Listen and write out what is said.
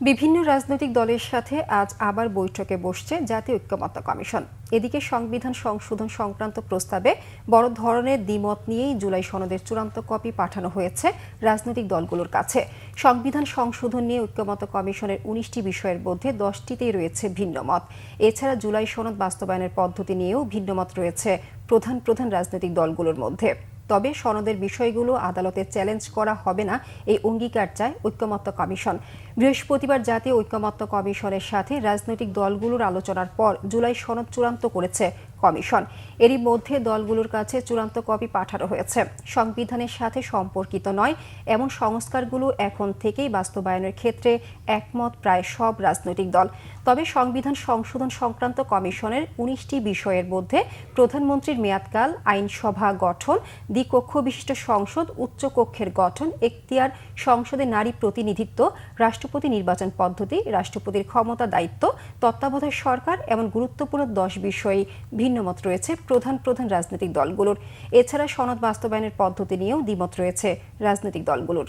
বিভিন্ন রাজনৈতিক দলের সাথে আজ আবার বৈঠকে বসছে জাতীয় ঐক্যমত্য কমিশন। এদিকে সংবিধান সংশোধন সংক্রান্ত প্রস্তাবে বড় ধরনের দ্বিমত নিয়েই জুলাই সনদের চূড়ান্ত কপি পাঠানো হয়েছে রাজনৈতিক দলগুলোর কাছে। সংবিধান সংশোধন নিয়ে ঐক্যমত্য কমিশনের ১৯টি বিষয়ের মধ্যে 10টিতেই রয়েছে ভিন্নমত। এছাড়া জুলাই সনদ বাস্তবায়নের পদ্ধতি নিয়েও ভিন্নমত রয়েছে প্রধান প্রধান রাজনৈতিক দলগুলোর মধ্যে। তবে সনদের বিষয়গুলো আদালতে চ্যালেঞ্জ করা হবে না, এই অঙ্গীকার চায় ঐক্যমত্য কমিশন। বৃহস্পতিবার জাতীয় ঐক্যমত্য কমিশনের সাথে রাজনৈতিক দলগুলোর আলোচনার পর জুলাই সনদ চূড়ান্ত করেছে কমিশন। এরই মধ্যে দলগুলোর কাছে চূড়ান্ত কপি পাঠানো হয়েছে। সংবিধানের সাথে সম্পর্কিত নয় এমন সংস্কারগুলো এখন থেকেই বাস্তবায়নের ক্ষেত্রে একমত প্রায় সব রাজনৈতিক দল। তবে সংবিধান সংশোধন সংক্রান্ত কমিশনের ১৯টি বিষয়ের মধ্যে প্রধানমন্ত্রীর মেয়াদকাল, আইনসভা গঠন, দ্বিকক্ষ বিশিষ্ট সংসদ, উচ্চকক্ষের গঠন, এখতিয়ার, সংসদে নারী প্রতিনিধিত্ব, রাষ্ট্রপতি নির্বাচন পদ্ধতি, রাষ্ট্রপতির ক্ষমতা দায়িত্ব, তত্ত্বাবধায়ক সরকার এমন গুরুত্বপূর্ণ 10 বিষয়ে ভিন্নমত রয়েছে প্রধান প্রধান রাজনৈতিক দলগুলোর। এছাড়া সনদ বাস্তবায়নের পদ্ধতি নিয়েও দ্বিমত রয়েছে রাজনৈতিক দলগুলোর।